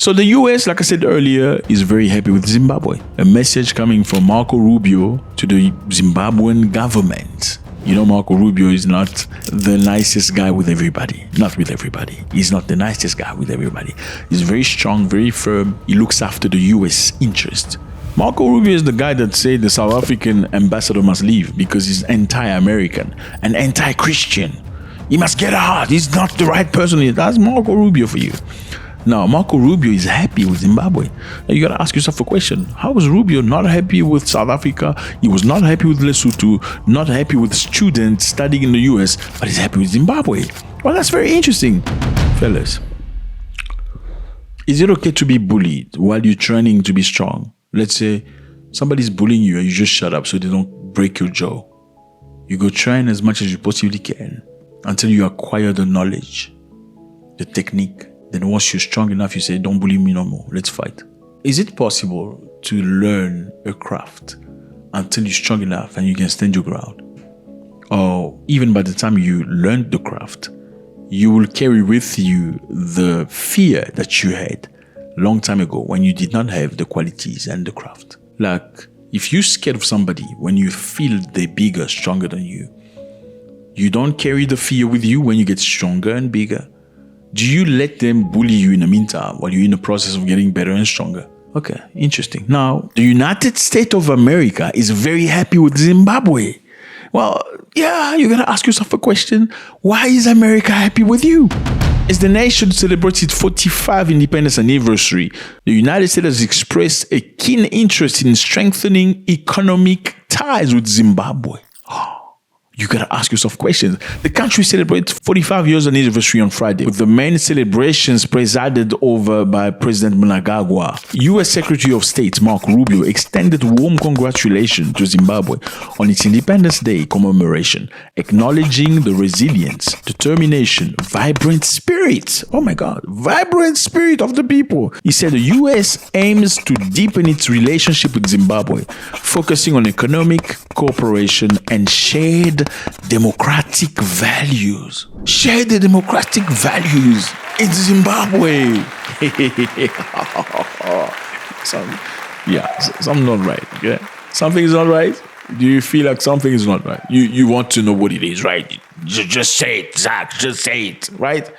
So the US, like I said earlier, is very happy with Zimbabwe. A message coming from Marco Rubio to the Zimbabwean government. You know, Marco Rubio is not the nicest guy with everybody. Not with everybody. He's not the nicest guy with everybody. He's very strong, very firm. He looks after the US interest. Marco Rubio is the guy that said the South African ambassador must leave because he's anti-American and anti-Christian. He must get out. He's not the right person. That's Marco Rubio for you. Now, Marco Rubio is happy with Zimbabwe. Now, you got to ask yourself a question. How was Rubio not happy with South Africa? He was not happy with Lesotho, not happy with students studying in the US, but he's happy with Zimbabwe. Well, that's very interesting. Fellas, is it okay to be bullied while you're training to be strong? Let's say somebody's bullying you and you just shut up so they don't break your jaw. You go train as much as you possibly can until you acquire the knowledge, the technique. Then once you're strong enough, you say, don't bully me no more. Let's fight. Is it possible to learn a craft until you're strong enough and you can stand your ground? Or even by the time you learn the craft, you will carry with you the fear that you had a long time ago when you did not have the qualities and the craft. Like, if you're scared of somebody when you feel they're bigger, stronger than you, you don't carry the fear with you when you get stronger and bigger. Do you let them bully you in the meantime while you're in the process of getting better and stronger? Okay, interesting. Now, the United States of America is very happy with Zimbabwe. Well, yeah, you gotta ask yourself a question. Why is America happy with you? As the nation celebrates its 45th independence anniversary, the United States has expressed a keen interest in strengthening economic ties with Zimbabwe. You gotta ask yourself questions. The country celebrates 45 years anniversary on Friday, with the main celebrations presided over by President Mnangagwa. U.S. Secretary of State Marco Rubio extended warm congratulations to Zimbabwe on its Independence Day commemoration, acknowledging the resilience, determination, vibrant spirit. Oh my God, vibrant spirit of the people. He said the U.S. aims to deepen its relationship with Zimbabwe, focusing on economic cooperation and shared democratic values. Share the democratic values in Zimbabwe. Something's not right. Yeah, something's not right. Do you feel like something is not right? You want to know what it is, right? Just say it, Zack. Just say it, right?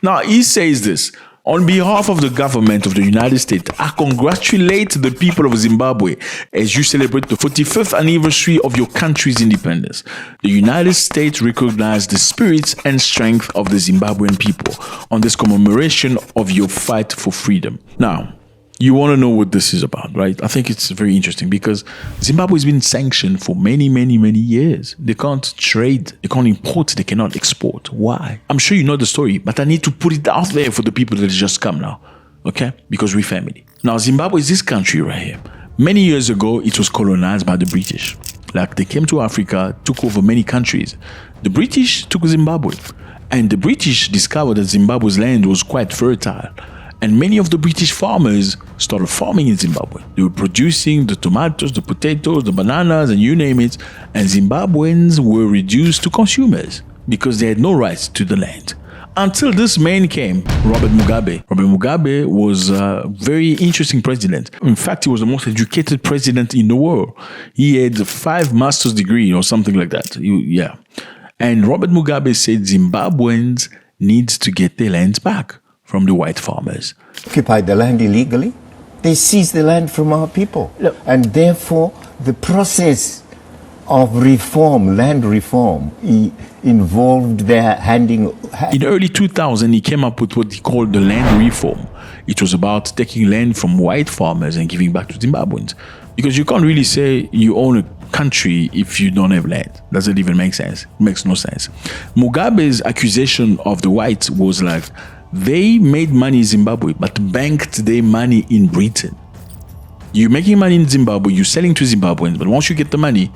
Now he says this. On behalf of the government of the United States, I congratulate the people of Zimbabwe as you celebrate the 45th anniversary of your country's independence. The United States recognizes the spirit and strength of the Zimbabwean people on this commemoration of your fight for freedom. Now, you want to know what this is about, right? I think it's very interesting because Zimbabwe has been sanctioned for many, many, many years. They can't trade, they can't import, they cannot export. Why? I'm sure you know the story, but I need to put it out there for the people that just come now, okay? Because we're family. Now, Zimbabwe is this country right here. Many years ago, it was colonized by the British. Like, they came to Africa, took over many countries. The British took Zimbabwe, and the British discovered that Zimbabwe's land was quite fertile. And many of the British farmers started farming in Zimbabwe. They were producing the tomatoes, the potatoes, the bananas, and you name it. And Zimbabweans were reduced to consumers because they had no rights to the land. Until this man came, Robert Mugabe. Robert Mugabe was a very interesting president. In fact, he was the most educated president in the world. He had 5 master's degrees or something like that. And Robert Mugabe said Zimbabweans need to get their lands back from the white farmers. Occupied the land illegally. They seized the land from our people. Look. And therefore, the process of reform, land reform, involved their handing... In early 2000, he came up with what he called the land reform. It was about taking land from white farmers and giving back to Zimbabweans. Because you can't really say you own a country if you don't have land. Doesn't even make sense. It makes no sense. Mugabe's accusation of the whites was like, they made money in Zimbabwe, but banked their money in Britain. You're making money in Zimbabwe, you're selling to Zimbabweans, but once you get the money,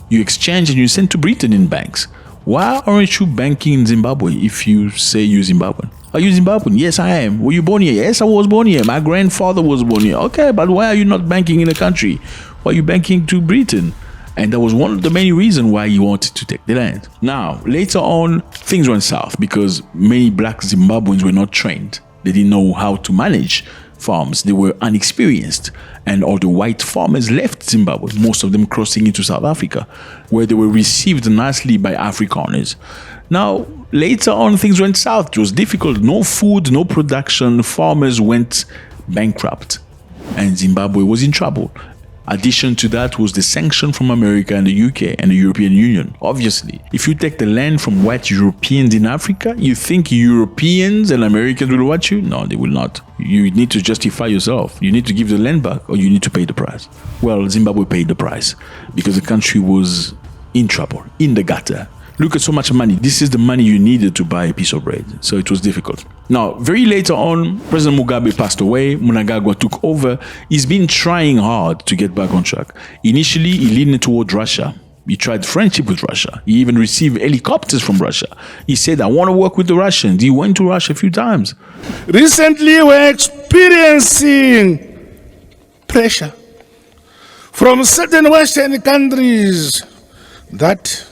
you exchange and you send to Britain in banks. Why aren't you banking in Zimbabwe if you say you're Zimbabwean? Are you Zimbabwean? Yes, I am. Were you born here? Yes, I was born here. My grandfather was born here. Okay, but why are you not banking in a country? Why are you banking to Britain? And that was one of the many reasons why he wanted to take the land. Now, later on, things went south because many black Zimbabweans were not trained. They didn't know how to manage farms. They were unexperienced. And all the white farmers left Zimbabwe, most of them crossing into South Africa, where they were received nicely by Afrikaners. Now, later on, things went south. It was difficult. No food, no production. Farmers went bankrupt. And Zimbabwe was in trouble. Addition to that was the sanction from America and the UK and the European Union. Obviously, if you take the land from white Europeans in Africa, you think Europeans and Americans will watch you? No, they will not. You need to justify yourself. You need to give the land back or you need to pay the price. Well, Zimbabwe paid the price because the country was in trouble, in the gutter. Look at so much money. This is the money you needed to buy a piece of bread. So it was difficult. Now, very later on, President Mugabe passed away. Mnangagwa took over. He's been trying hard to get back on track. Initially, he leaned toward Russia. He tried friendship with Russia. He even received helicopters from Russia. He said, I want to work with the Russians. He went to Russia a few times. Recently, we're experiencing pressure from certain Western countries that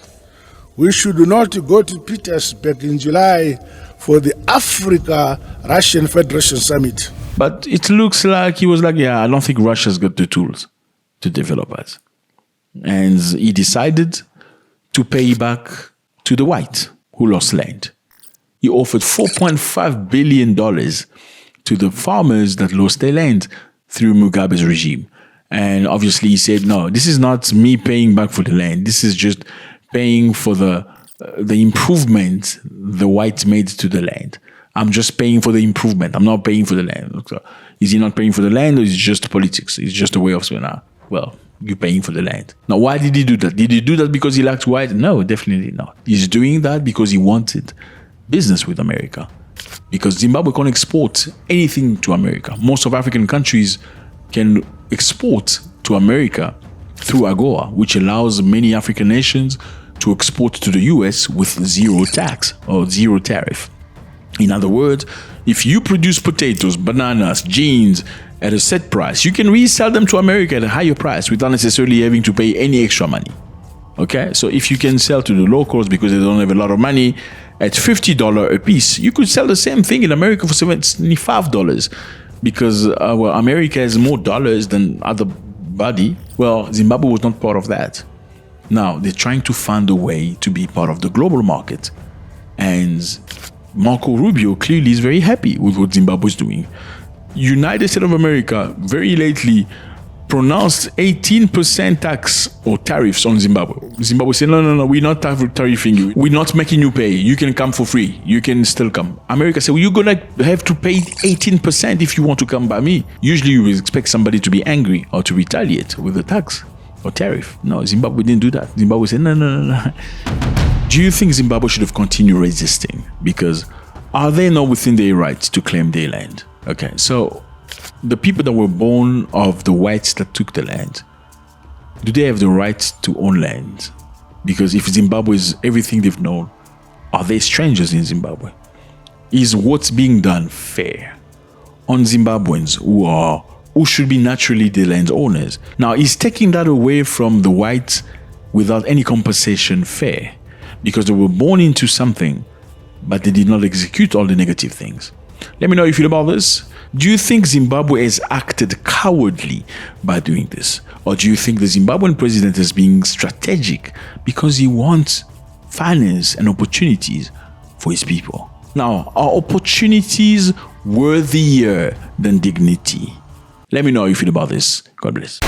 we should not go to Petersburg in July for the Africa-Russian Federation Summit. But it looks like he was like, yeah, I don't think Russia's got the tools to develop us. And he decided to pay back to the white who lost land. He offered $4.5 billion to the farmers that lost their land through Mugabe's regime. And obviously he said, no, this is not me paying back for the land. This is just paying for the improvement the whites made to the land. I'm just paying for the improvement. I'm not paying for the land. So, is he not paying for the land or is it just politics? It's just a way of saying, well, you're paying for the land. Now, why did he do that? Did he do that because he liked white? No, definitely not. He's doing that because he wanted business with America. Because Zimbabwe can't export anything to America. Most of African countries can export to America through AGOA, which allows many African nations to export to the US with zero tax or zero tariff. In other words, if you produce potatoes, bananas, jeans at a set price, you can resell them to America at a higher price without necessarily having to pay any extra money. Okay, so if you can sell to the locals because they don't have a lot of money at $50 a piece, you could sell the same thing in America for $75 because America has more dollars than other body. Well, Zimbabwe was not part of that. Now they're trying to find a way to be part of the global market, and Marco Rubio clearly is very happy with what Zimbabwe is doing. United States of America very lately pronounced 18% tax or tariffs on Zimbabwe. Zimbabwe said, no, we're not tariffing you. We're not making you pay. You can come for free. You can still come. America said, well, you're going to have to pay 18% if you want to come by me. Usually you would expect somebody to be angry or to retaliate with a tax or tariff. No, Zimbabwe didn't do that. Zimbabwe said, no. Do you think Zimbabwe should have continued resisting? Because are they not within their rights to claim their land? Okay, so the people that were born of the whites that took the land, do they have the right to own land? Because if Zimbabwe is everything they've known, are they strangers in Zimbabwe? Is what's being done fair on Zimbabweans who should be naturally the land owners? Now, is taking that away from the whites without any compensation fair? Because they were born into something, but they did not execute all the negative things. Let me know how you feel about this. Do you think Zimbabwe has acted cowardly by doing this? Or do you think the Zimbabwean president is being strategic because he wants finance and opportunities for his people? Now, are opportunities worthier than dignity? Let me know how you feel about this. God bless.